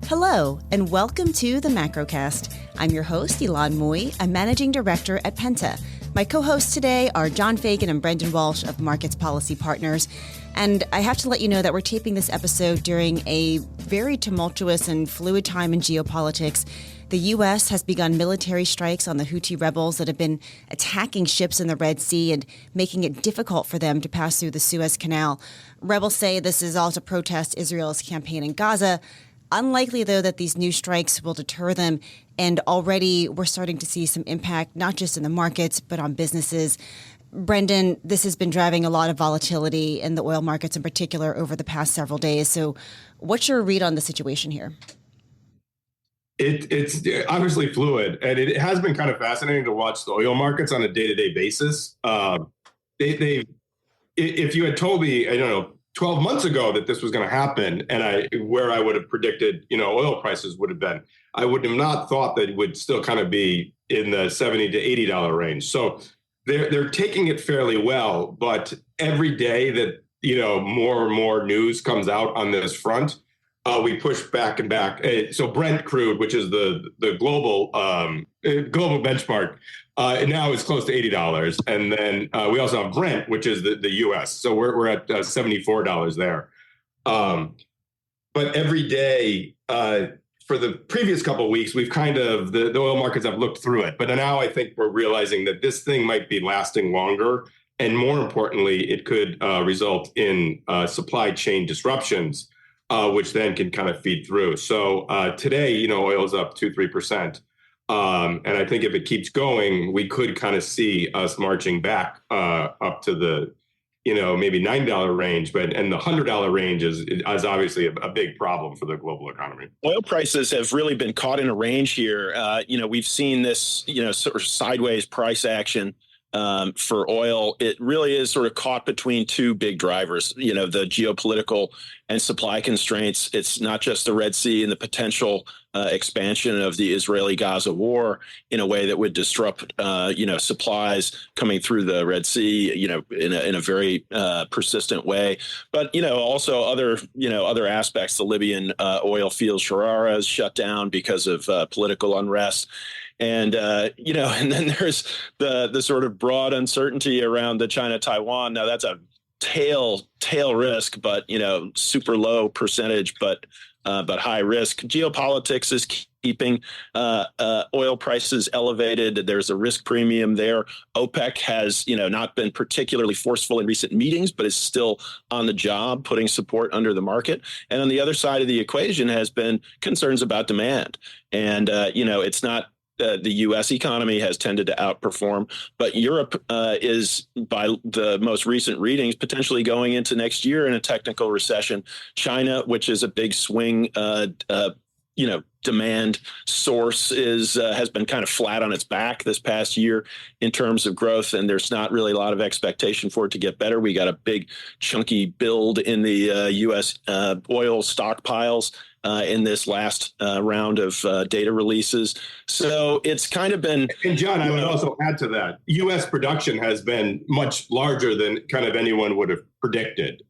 Hello, and welcome to the Macrocast. I'm your host, Ylan Mui. I'm Managing Director at Penta. My co-hosts today are John Fagan and Brendan Walsh of Markets Policy Partners. And I have to let you know that we're taping this episode during a very tumultuous and fluid time in geopolitics. The U.S. has begun military strikes on the Houthi rebels that have been attacking ships in the Red Sea and making it difficult for them to pass through the Suez Canal. Rebels say this is all to protest Israel's campaign in Gaza. Unlikely, though, that these new strikes will deter them. And already we're starting to see some impact, not just in the markets, but on businesses. Brendan, this has been driving a lot of volatility in the oil markets in particular over the past several days. So what's your read on the situation here? It's obviously fluid, and it has been kind of fascinating to watch the oil markets on a day-to-day basis. If you had told me, I don't know, 12 months ago that this was going to happen, and where I would have predicted, oil prices would have been, I would have not thought that it would still kind of be in the $70 to $80 range. So they're taking it fairly well, but every day that more and more news comes out on this front, we push back and back. So Brent crude, which is the global benchmark, now is close to $80, and then we also have Brent, which is the U.S. So we're at $74 there. But every day for the previous couple of weeks, we've kind of the oil markets have looked through it, but now I think we're realizing that this thing might be lasting longer, and more importantly, it could result in supply chain disruptions. Which then can kind of feed through. So today, oil's up 2-3%. And I think if it keeps going, we could kind of see us marching back up to the, maybe $9 range. And the $100 range is obviously a big problem for the global economy. Oil prices have really been caught in a range here. We've seen this, sort of sideways price action for oil. It really is sort of caught between two big drivers, the geopolitical and supply constraints. It's not just the Red Sea and the potential expansion of the Israeli-Gaza war in a way that would disrupt, supplies coming through the Red Sea, in a very persistent way. But, also other aspects. The Libyan oil field Sharara is shut down because of political unrest. And, and then there's the sort of broad uncertainty around the China-Taiwan. Now, that's a tail risk, but, super low percentage, but high risk. Geopolitics is keeping oil prices elevated. There's a risk premium there. OPEC has, not been particularly forceful in recent meetings, but is still on the job, putting support under the market. And on the other side of the equation has been concerns about demand. And, it's not the U.S. economy has tended to outperform, but Europe is, by the most recent readings, potentially going into next year in a technical recession. China, which is a big swing, demand source, has been kind of flat on its back this past year in terms of growth, and there's not really a lot of expectation for it to get better. We got a big chunky build in the U.S. Oil stockpiles in this last round of data releases. So it's kind of been... And John, I would also add to that, U.S. production has been much larger than kind of anyone would have predicted.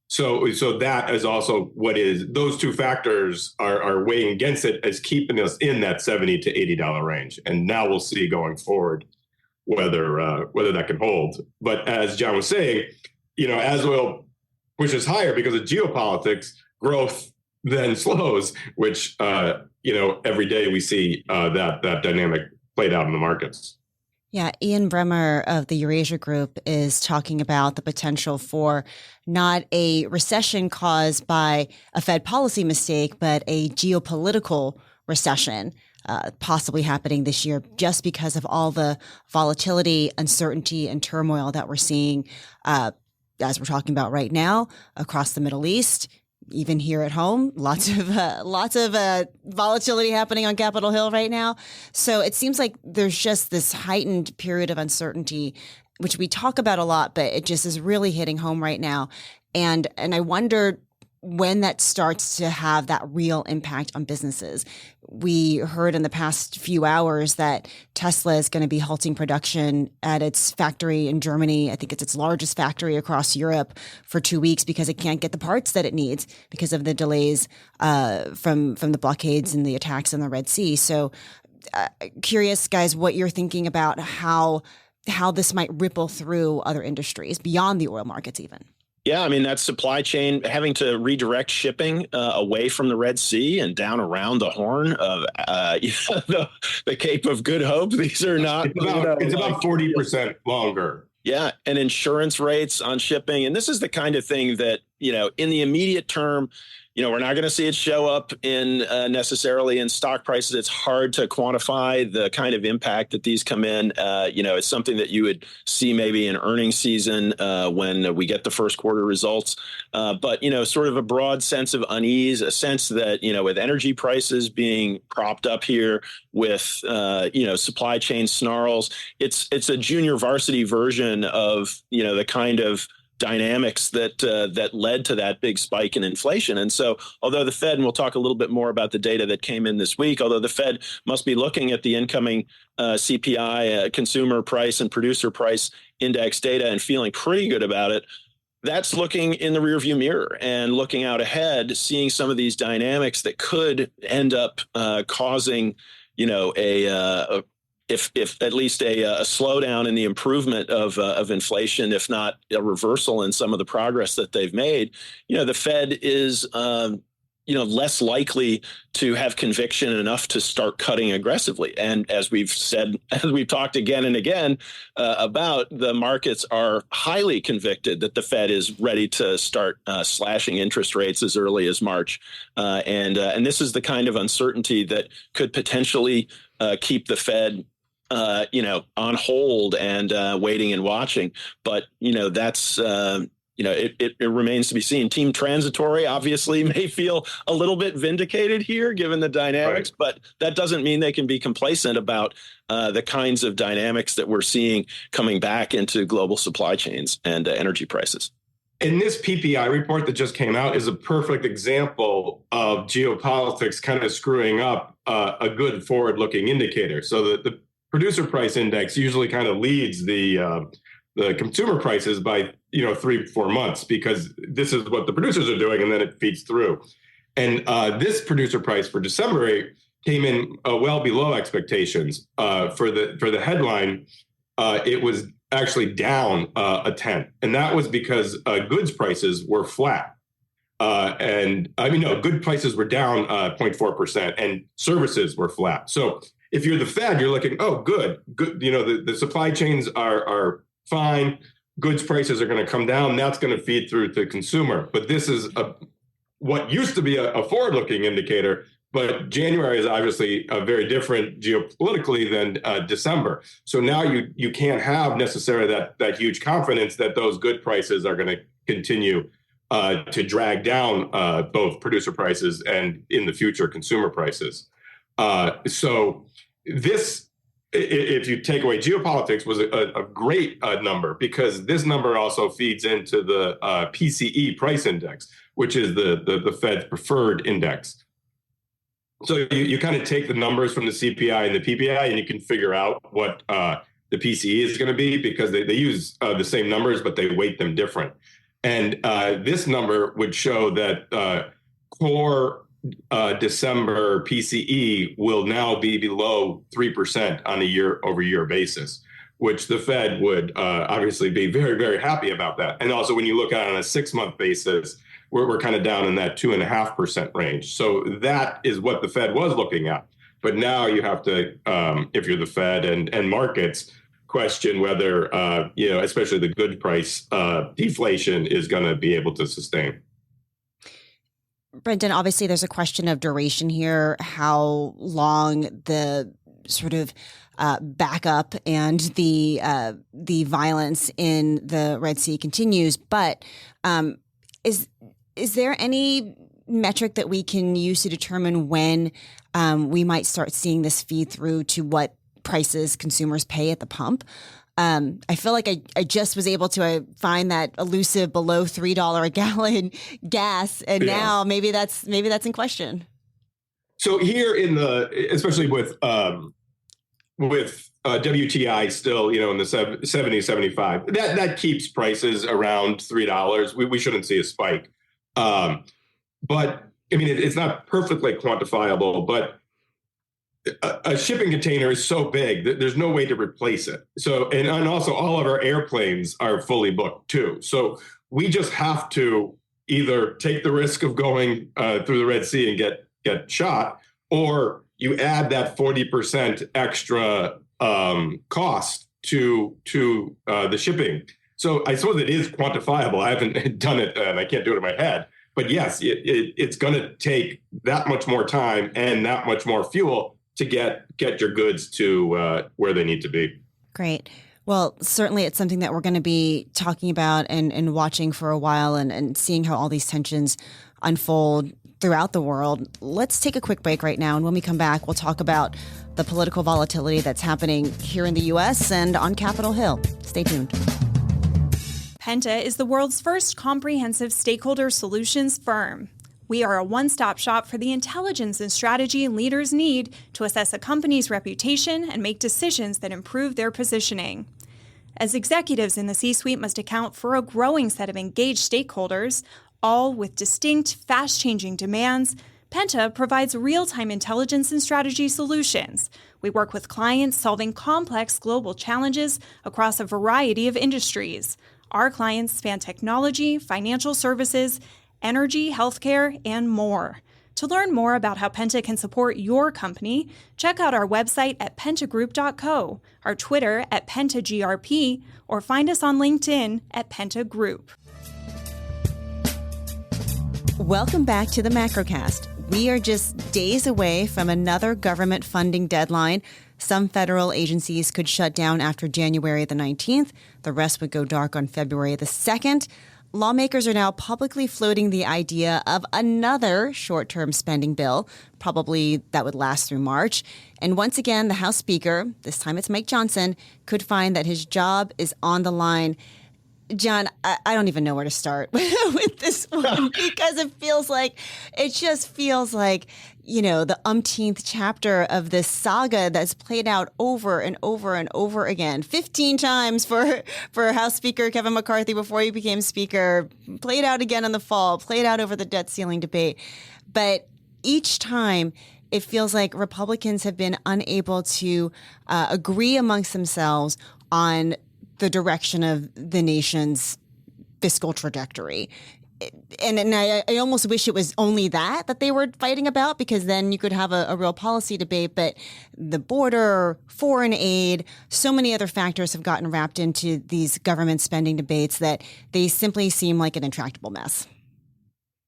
So that is also what is, those two factors are weighing against it as keeping us in that $70 to $80 range. And now we'll see going forward whether that can hold. But as John was saying, as oil pushes higher because of geopolitics, growth then slows, which, every day we see that dynamic played out in the markets. Yeah, Ian Bremmer of the Eurasia Group is talking about the potential for not a recession caused by a Fed policy mistake, but a geopolitical recession possibly happening this year just because of all the volatility, uncertainty, and turmoil that we're seeing, as we're talking about right now, across the Middle East. Even here at home, lots of volatility happening on Capitol Hill right now. So it seems like there's just this heightened period of uncertainty, which we talk about a lot, but it just is really hitting home right now. And I wonder, when that starts to have that real impact on businesses. We heard in the past few hours that Tesla is going to be halting production at its factory in Germany. I think it's its largest factory across Europe for 2 weeks because it can't get the parts that it needs because of the delays from the blockades and the attacks in the Red Sea. So curious, guys, what you're thinking about how this might ripple through other industries beyond the oil markets even. Yeah, I mean, that supply chain having to redirect shipping away from the Red Sea and down around the Horn of the Cape of Good Hope. These are not. It's about 40% longer. Yeah, and insurance rates on shipping. And this is the kind of thing that, in the immediate term, we're not going to see it show up in necessarily in stock prices. It's hard to quantify the kind of impact that these come in. It's something that you would see maybe in earnings season when we get the first quarter results. But, sort of a broad sense of unease, a sense that, with energy prices being propped up here with, supply chain snarls, it's a junior varsity version of, the kind of dynamics that led to that big spike in inflation. And so although the Fed, and we'll talk a little bit more about the data that came in this week, although the Fed must be looking at the incoming CPI, consumer price and producer price index data and feeling pretty good about it, that's looking in the rearview mirror and looking out ahead, seeing some of these dynamics that could end up causing, if at least a slowdown in the improvement of inflation, if not a reversal in some of the progress that they've made, the Fed is, less likely to have conviction enough to start cutting aggressively. And as we've said, as we've talked again and again about, the markets are highly convicted that the Fed is ready to start slashing interest rates as early as March. And this is the kind of uncertainty that could potentially keep the Fed on hold and waiting and watching. But, that's, it remains to be seen. Team Transitory obviously may feel a little bit vindicated here, given the dynamics, right, but that doesn't mean they can be complacent about the kinds of dynamics that we're seeing coming back into global supply chains and energy prices. And this PPI report that just came out is a perfect example of geopolitics kind of screwing up a good forward-looking indicator. So the producer price index usually kind of leads the consumer prices by 3-4 months, because this is what the producers are doing, and then it feeds through. And this producer price for December came in well below expectations. For the headline, it was actually down a tenth, and that was because goods prices were flat. Good prices were down 0.4%, and services were flat. So if you're the Fed, you're looking, oh, good. The supply chains are fine. Goods prices are going to come down. That's going to feed through to consumer. But this is what used to be a forward-looking indicator. But January is obviously very different geopolitically than December. So now you can't have necessarily that huge confidence that those good prices are going to continue to drag down both producer prices and, in the future, consumer prices. So this, if you take away geopolitics, was a great number, because this number also feeds into the PCE price index, which is the Fed's preferred index. So you kind of take the numbers from the CPI and the PPI, and you can figure out what the PCE is going to be, because they use the same numbers, but they weight them different. And this number would show that core December PCE will now be below 3% on a year-over-year basis, which the Fed would obviously be very, very happy about that. And also, when you look at it on a 6-month basis, we're kind of down in that 2.5% range. So that is what the Fed was looking at. But now you have to, if you're the Fed and markets, question whether, especially the good price deflation is going to be able to sustain. Brendan, obviously there's a question of duration here, how long the sort of backup and the violence in the Red Sea continues. But is there any metric that we can use to determine when we might start seeing this feed through to what prices consumers pay at the pump? I feel like I just was able to find that elusive below $3 a gallon gas, and now maybe that's in question. So here especially with WTI still, in the 70, 75, that keeps prices around $3. We shouldn't see a spike. But I mean, it's not perfectly quantifiable, but a shipping container is so big that there's no way to replace it. So, and also all of our airplanes are fully booked too. So we just have to either take the risk of going through the Red Sea and get shot, or you add that 40% extra cost to the shipping. So I suppose it is quantifiable. I haven't done it, and I can't do it in my head. But yes, it's going to take that much more time and that much more fuel to get your goods to where they need to be. Great. Well, certainly it's something that we're going to be talking about and watching for a while and seeing how all these tensions unfold throughout the world. Let's take a quick break right now. And when we come back, we'll talk about the political volatility that's happening here in the U.S. and on Capitol Hill. Stay tuned. Penta is the world's first comprehensive stakeholder solutions firm. We are a one-stop shop for the intelligence and strategy leaders need to assess a company's reputation and make decisions that improve their positioning. As executives in the C-suite must account for a growing set of engaged stakeholders, all with distinct, fast-changing demands, Penta provides real-time intelligence and strategy solutions. We work with clients solving complex global challenges across a variety of industries. Our clients span technology, financial services, energy, healthcare, and more. To learn more about how Penta can support your company, check out our website at pentagroup.co, our Twitter at pentagrp, or find us on LinkedIn at Penta Group. Welcome back to the Macrocast. We are just days away from another government funding deadline. Some federal agencies could shut down after January the 19th. The rest would go dark on February the 2nd. Lawmakers are now publicly floating the idea of another short-term spending bill, probably that would last through March. And once again, the House Speaker, this time it's Mike Johnson, could find that his job is on the line. John, I don't even know where to start with this one because it just feels like, the umpteenth chapter of this saga that's played out over and over and over again. 15 times for House Speaker Kevin McCarthy before he became Speaker, played out again in the fall, played out over the debt ceiling debate. But each time it feels like Republicans have been unable to agree amongst themselves on the direction of the nation's fiscal trajectory. And I almost wish it was only that they were fighting about, because then you could have a real policy debate. But the border, foreign aid, so many other factors have gotten wrapped into these government spending debates that they simply seem like an intractable mess.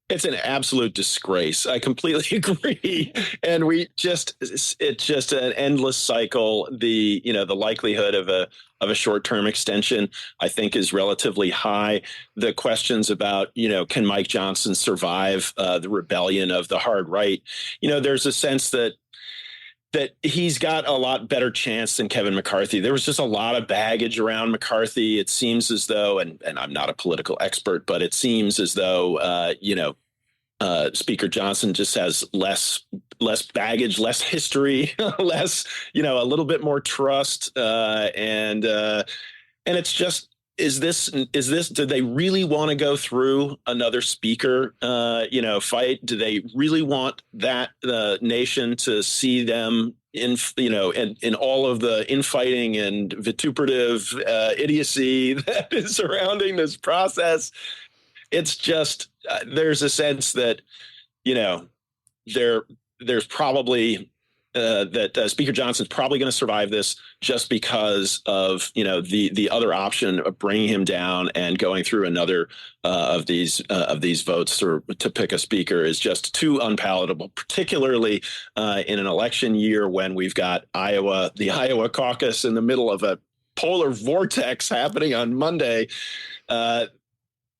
It's an absolute disgrace. I completely agree. And it's just an endless cycle. The likelihood of a short-term extension, I think, is relatively high. The questions about, can Mike Johnson survive the rebellion of the hard right? There's a sense that he's got a lot better chance than Kevin McCarthy. There was just a lot of baggage around McCarthy. It seems as though, and I'm not a political expert, but it seems as though, Speaker Johnson just has less baggage, less history, less, a little bit more trust. And it's just, is this, do they really want to go through another speaker, fight? Do they really want that nation to see them in all of the infighting and vituperative idiocy that is surrounding this process? It's just, there's a sense that, there's probably that Speaker Johnson's probably going to survive this just because of, the other option of bringing him down and going through another of these votes to pick a speaker is just too unpalatable, particularly in an election year when we've got the Iowa caucus in the middle of a polar vortex happening on Monday.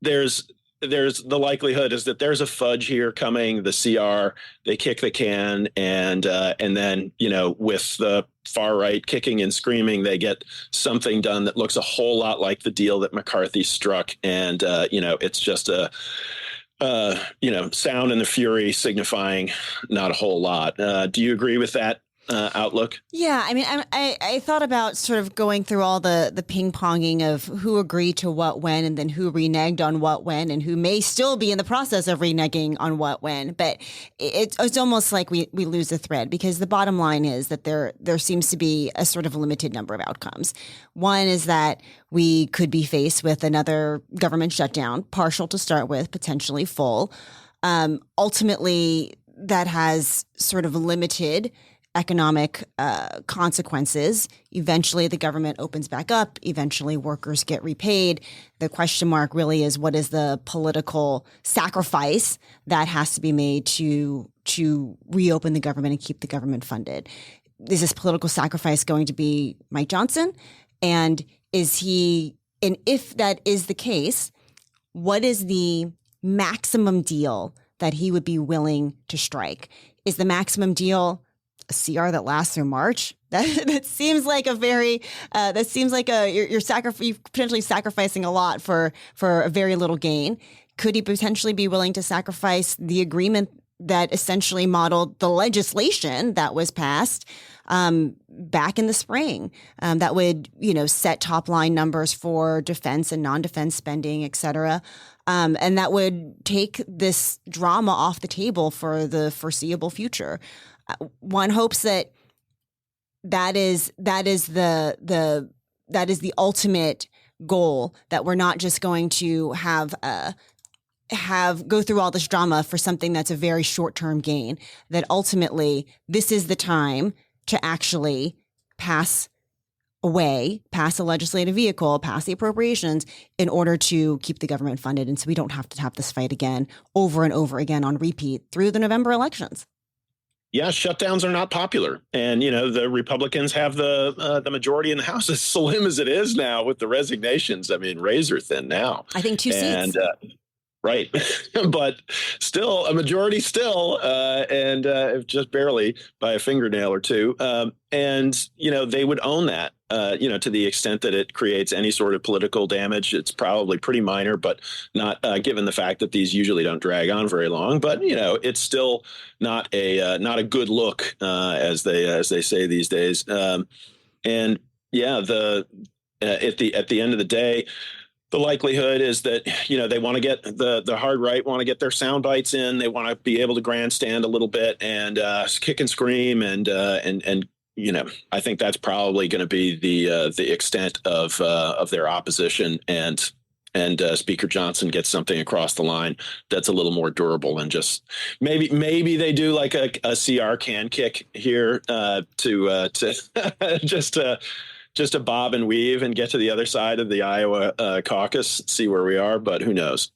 There's the likelihood is that there's a fudge here coming. The CR, they kick the can, and then with the far right kicking and screaming, they get something done that looks a whole lot like the deal that McCarthy struck. And, it's just a, sound and the fury signifying not a whole lot. Do you agree with that outlook? Yeah, I mean, I thought about sort of going through all the ping ponging of who agreed to what when, and then who reneged on what when, and who may still be in the process of reneging on what when. But it's almost like we lose the thread, because the bottom line is that there seems to be a sort of limited number of outcomes. One is that we could be faced with another government shutdown, partial to start with, potentially full. Ultimately, that has sort of limited economic consequences. Eventually, the government opens back up. Eventually, workers get repaid. The question mark really is, what is the political sacrifice that has to be made to reopen the government and keep the government funded? Is this political sacrifice going to be Mike Johnson? And if that is the case, what is the maximum deal that he would be willing to strike? Is the maximum deal a CR that lasts through March? That seems like a very you're potentially sacrificing a lot for a very little gain. Could he potentially be willing to sacrifice the agreement that essentially modeled the legislation that was passed back in the spring, that would set top line numbers for defense and non-defense spending, et cetera, and that would take this drama off the table for the foreseeable future? One hopes that is the ultimate goal, that we're not just going to have go through all this drama for something that's a very short-term gain, that ultimately this is the time to actually pass a legislative vehicle, pass the appropriations in order to keep the government funded. And so we don't have to have this fight again over and over again on repeat through the November elections. Yeah, shutdowns are not popular, and the Republicans have the majority in the House, as slim as it is now with the resignations. I mean, razor thin now. I think 2 seats. Right, but still a majority, and just barely by a fingernail or two. And they would own that. To the extent that it creates any sort of political damage, it's probably pretty minor, but not given the fact that these usually don't drag on very long. But it's still not a good look, as they say these days. At the end of the day, the likelihood is that they want to get the hard right, want to get their sound bites in. They want to be able to grandstand a little bit and kick and scream and I think that's probably going to be the extent of their opposition, and Speaker Johnson gets something across the line that's a little more durable, and just maybe they do like a CR can kick here to just a bob and weave and get to the other side of the Iowa caucus, see where we are, but who knows?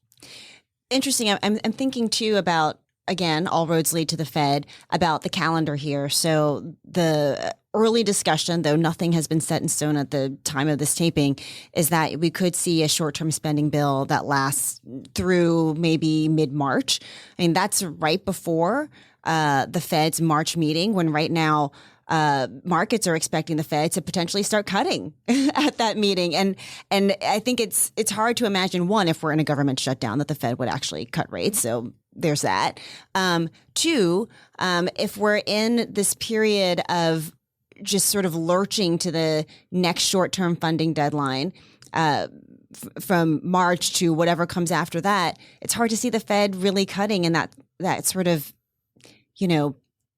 Interesting. I'm thinking too about, again, all roads lead to the Fed, about the calendar here. So the early discussion, though nothing has been set in stone at the time of this taping, is that we could see a short-term spending bill that lasts through maybe mid-March. I mean, that's right before the Fed's March meeting, when right now markets are expecting the Fed to potentially start cutting at that meeting. And I think it's hard to imagine, one, if we're in a government shutdown, that the Fed would actually cut rates. So there's that. Two, if we're in this period of just sort of lurching to the next short-term funding deadline, from March to whatever comes after that, it's hard to see the Fed really cutting in that sort of,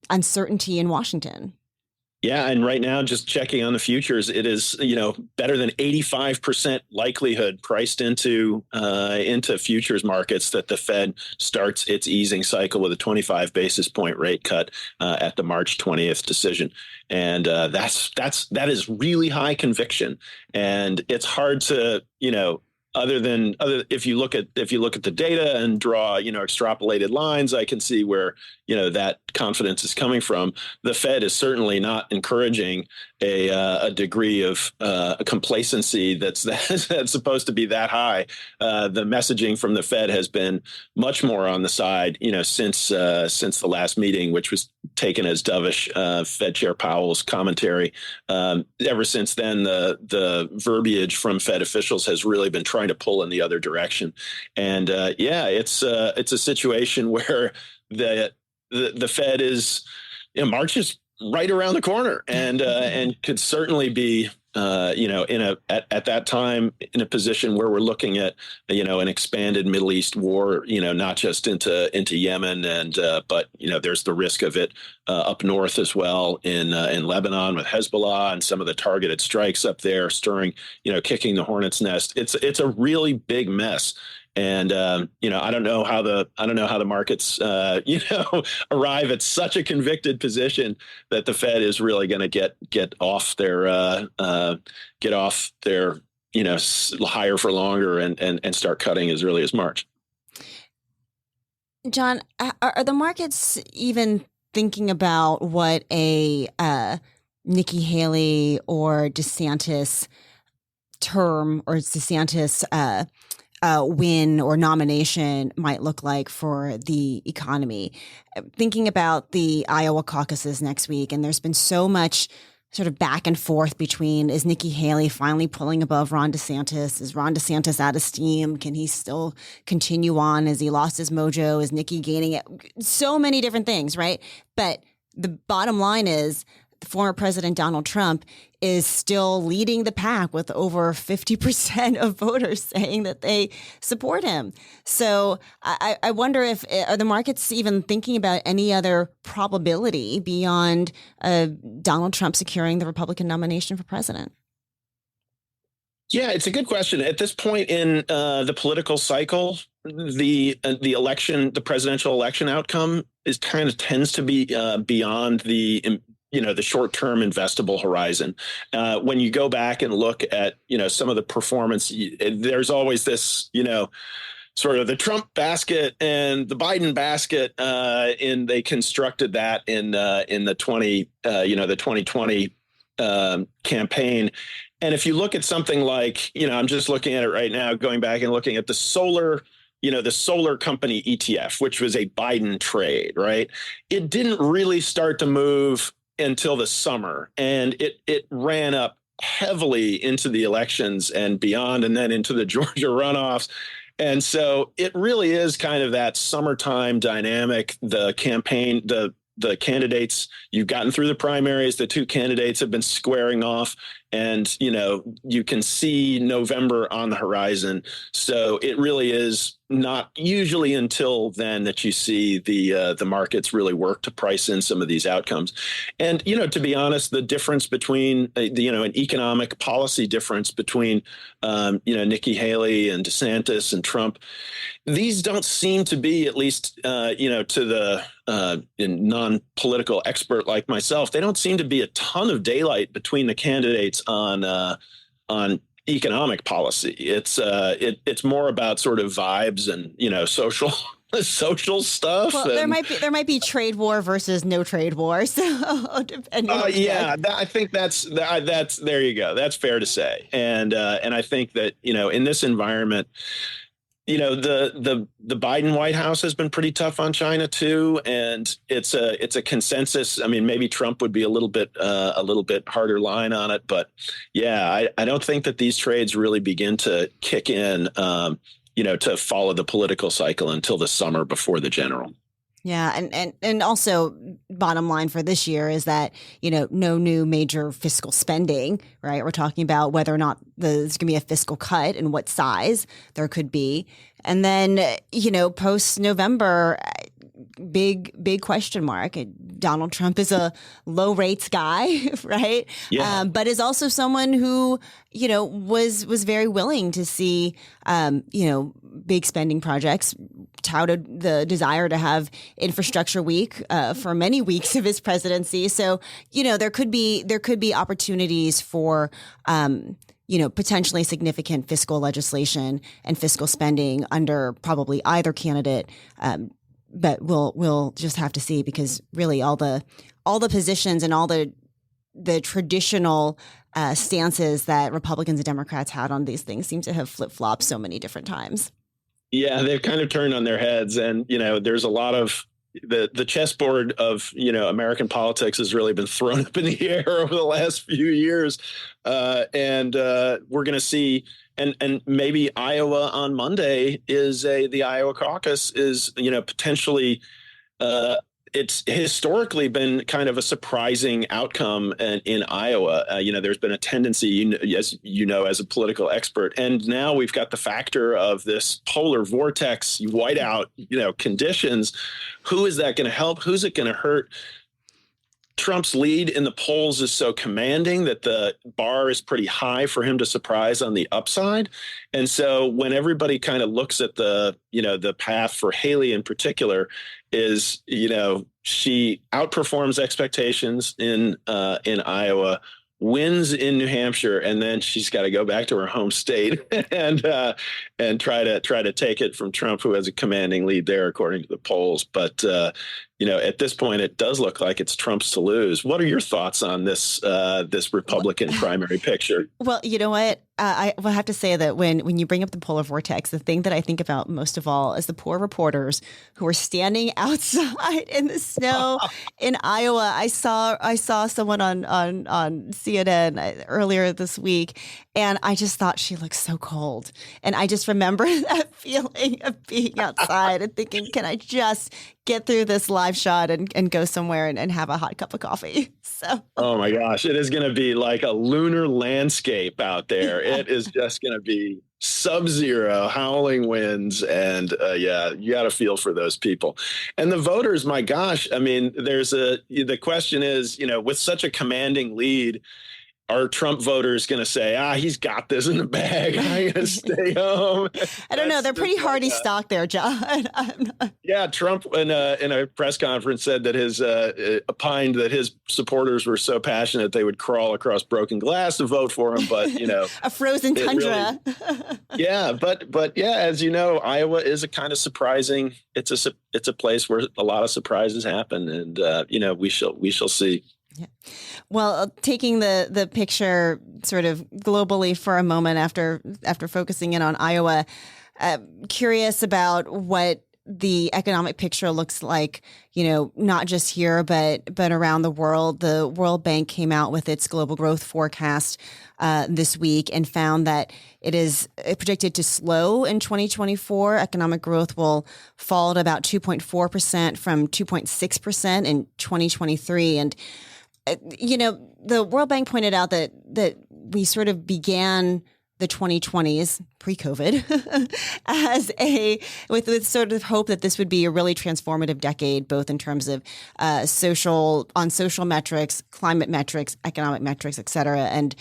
uncertainty in Washington. Yeah, and right now, just checking on the futures, it is better than 85% likelihood priced into futures markets that the Fed starts its easing cycle with a 25 basis point rate cut at the March 20th decision, and that is really high conviction, and it's hard to if you look at the data and draw, extrapolated lines, I can see where, that confidence is coming from. The Fed is certainly not encouraging a degree of complacency that's supposed to be that high. The messaging from the Fed has been much more on the side, since the last meeting, which was taken as dovish. Fed Chair Powell's commentary. Ever since then, the verbiage from Fed officials has really been trying to pull in the other direction. And it's a situation where the Fed is, March is right around the corner, and could certainly be at that time in a position where we're looking at an expanded Middle East war, not just into Yemen, and but there's the risk of it up north as well in Lebanon with Hezbollah and some of the targeted strikes up there, stirring, kicking the hornet's nest. It's a really big mess. And I don't know how the markets arrive at such a convicted position that the Fed is really going to get off their higher for longer and start cutting as early as March. John, are the markets even thinking about what a Nikki Haley or DeSantis term or DeSantis win or nomination might look like for the economy? Thinking about the Iowa caucuses next week, and there's been so much sort of back and forth between, is Nikki Haley finally pulling above Ron DeSantis? Is Ron DeSantis out of steam? Can he still continue on? Has he lost his mojo? Is Nikki gaining it? So many different things, right? But the bottom line is, former President Donald Trump is still leading the pack with over 50% of voters saying that they support him. So I wonder are the markets even thinking about any other probability beyond Donald Trump securing the Republican nomination for president? Yeah, it's a good question. At this point in the political cycle, the election, the presidential election outcome tends to be beyond the short-term investable horizon. When you go back and look at, some of the performance, there's always this, sort of the Trump basket and the Biden basket, and they constructed that in the 2020 campaign. And if you look at something like, I'm just looking at it right now, going back and looking at the solar company ETF, which was a Biden trade, right? It didn't really start to move until the summer, and it ran up heavily into the elections and beyond, and then into the Georgia runoffs. And so it really is kind of that summertime dynamic. The campaign, the candidates, you've gotten through the primaries, the two candidates have been squaring off, and you can see November on the horizon. So it really is not usually until then that you see the markets really work to price in some of these outcomes. And to be honest, the difference between an economic policy difference between Nikki Haley and DeSantis and Trump, these don't seem to be, at least to the non-political expert like myself, they don't seem to be a ton of daylight between the candidates on economic policy. It's more about sort of vibes and social stuff. Well, there might be trade war versus no trade war. So depending. I think that's there you go. That's fair to say. And I think that in this environment, the Biden White House has been pretty tough on China too, and it's a consensus. I mean, maybe Trump would be a little bit harder line on it, but yeah, I don't think that these trades really begin to kick in, to follow the political cycle until the summer before the general. Yeah. And also bottom line for this year is that, no new major fiscal spending, right? We're talking about whether or not there's going to be a fiscal cut and what size there could be. And then, post November, big question mark. Donald Trump is a low rates guy, right? Yeah. But is also someone who, was very willing to see, big spending projects, touted the desire to have infrastructure week for many weeks of his presidency. So, there could be opportunities for potentially significant fiscal legislation and fiscal spending under probably either candidate. But we'll just have to see, because really all the positions and all the traditional stances that Republicans and Democrats had on these things seem to have flip-flopped so many different times. Yeah, they've kind of turned on their heads, and there's a lot of the chessboard of American politics has really been thrown up in the air over the last few years, and we're going to see, and maybe Iowa on Monday the Iowa caucus is potentially. It's historically been kind of a surprising outcome in Iowa. There's been a tendency, as as a political expert, and now we've got the factor of this polar vortex whiteout, conditions. Who is that going to help? Who's it going to hurt? Trump's lead in the polls is so commanding that the bar is pretty high for him to surprise on the upside. And so when everybody kind of looks at the path for Haley in particular, is, she outperforms expectations in Iowa, wins in New Hampshire, and then she's got to go back to her home state and try to take it from Trump, who has a commanding lead there, according to the polls. But at this point, it does look like it's Trump's to lose. What are your thoughts on this Republican primary picture? Well, you know what? I will have to say that when you bring up the polar vortex, the thing that I think about most of all is the poor reporters who are standing outside in the snow in Iowa. I saw someone on CNN earlier this week, and I just thought she looked so cold. And I just remember that feeling of being outside and thinking, can I just get through this live shot and go somewhere and have a hot cup of coffee? So, oh my gosh, it is going to be like a lunar landscape out there. It is just going to be sub-zero, howling winds, and you got to feel for those people. And the voters, my gosh, I mean, the question is, with such a commanding lead, are Trump voters going to say, he's got this in the bag, I'm going to stay home? I don't know. They're pretty hardy stock there, John. Yeah, Trump in a press conference said that opined that his supporters were so passionate they would crawl across broken glass to vote for him. But, a frozen tundra. Really, but as you know, Iowa is a kind of surprising. It's a place where a lot of surprises happen, and we shall see. Yeah. Well, taking the picture sort of globally for a moment after focusing in on Iowa, curious about what the economic picture looks like, not just here, but around the world. The World Bank came out with its global growth forecast this week and found that it is predicted to slow in 2024. Economic growth will fall to about 2.4% from 2.6% in 2023. And the World Bank pointed out that we sort of began the 2020s pre-COVID with sort of hope that this would be a really transformative decade, both in terms of social metrics, climate metrics, economic metrics, et cetera. And,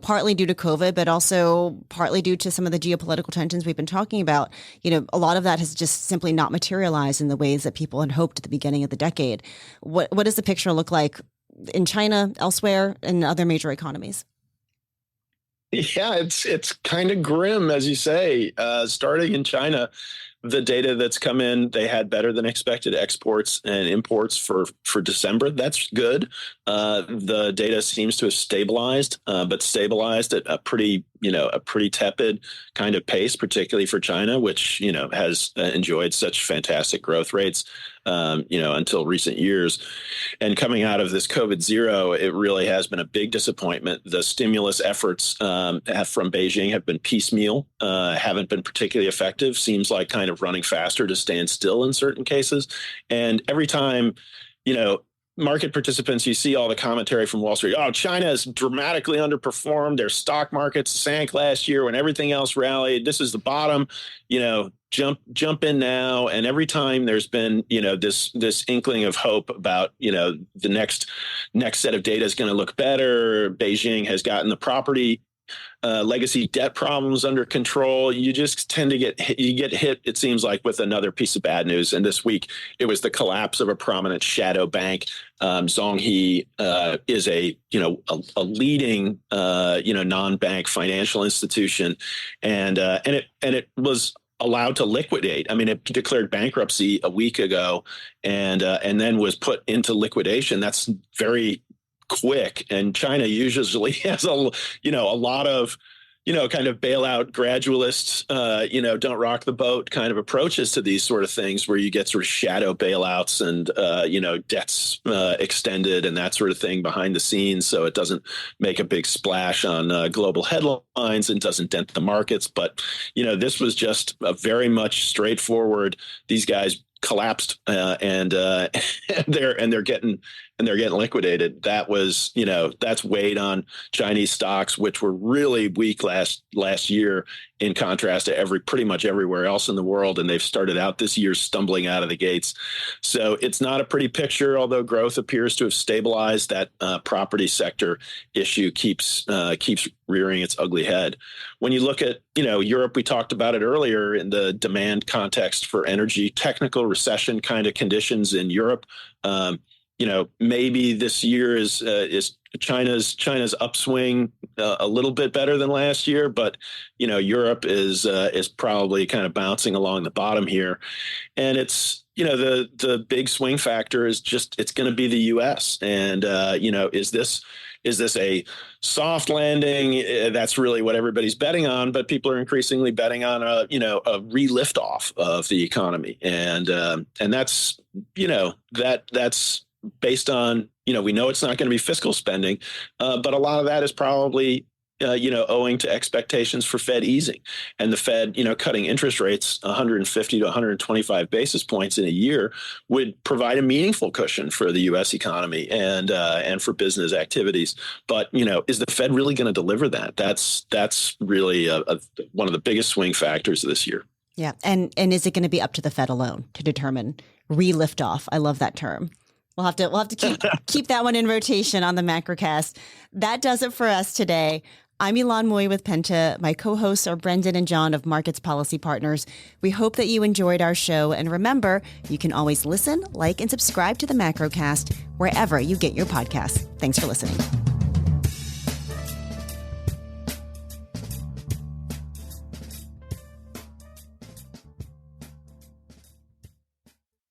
partly due to COVID, but also partly due to some of the geopolitical tensions we've been talking about, a lot of that has just simply not materialized in the ways that people had hoped at the beginning of the decade. What does the picture look like in China, elsewhere, and other major economies? Yeah, it's kind of grim, as you say. Starting in China, the data that's come in, they had better than expected exports and imports for December. That's good. The data seems to have stabilized, but stabilized at a pretty tepid kind of pace, particularly for China, which, has enjoyed such fantastic growth rates, until recent years. And coming out of this COVID zero, it really has been a big disappointment. The stimulus efforts from Beijing have been piecemeal, haven't been particularly effective, seems like kind of running faster to stand still in certain cases. And every time, market participants, you see all the commentary from Wall Street. Oh, China has dramatically underperformed. Their stock markets sank last year when everything else rallied. This is the bottom, jump in now. And every time there's been, this inkling of hope about, the next set of data is going to look better. Beijing has gotten the property legacy debt problems under control, you just tend to get hit, it seems like, with another piece of bad news. And this week, it was the collapse of a prominent shadow bank. Zhonghe is a leading non-bank financial institution, and it was allowed to liquidate. I mean, it declared bankruptcy a week ago, and then was put into liquidation. That's very quick, and China usually has a lot of kind of bailout gradualists, don't rock the boat kind of approaches to these sort of things, where you get sort of shadow bailouts and debts extended and that sort of thing behind the scenes, so it doesn't make a big splash on global headlines and doesn't dent the markets. But this was just a very much straightforward. These guys collapsed and they're getting liquidated. That was that's weighed on Chinese stocks, which were really weak last year, in contrast to pretty much everywhere else in the world, and they've started out this year stumbling out of the gates. So it's not a pretty picture, although growth appears to have stabilized. That property sector issue keeps rearing its ugly head. When you look at Europe, we talked about it earlier in the demand context for energy, technical recession kind of conditions in Europe. Maybe this year is China's upswing a little bit better than last year, but Europe is probably kind of bouncing along the bottom here, and it's the big swing factor is just it's going to be the U.S. and is this a soft landing? That's really what everybody's betting on, but people are increasingly betting on a re-lift off of the economy, and that's that's based on we know it's not going to be fiscal spending, but a lot of that is probably owing to expectations for Fed easing, and the Fed cutting interest rates 150 to 125 basis points in a year would provide a meaningful cushion for the U.S. economy and for business activities. But is the Fed really going to deliver that? That's really one of the biggest swing factors this year. Yeah, and is it going to be up to the Fed alone to determine re-lift off? I love that term. We'll have to keep that one in rotation on the Macrocast. That does it for us today. I'm Ylan Mui with Penta. My co-hosts are Brendan and John of Markets Policy Partners. We hope that you enjoyed our show. And remember, you can always listen, like, and subscribe to the Macrocast wherever you get your podcasts. Thanks for listening.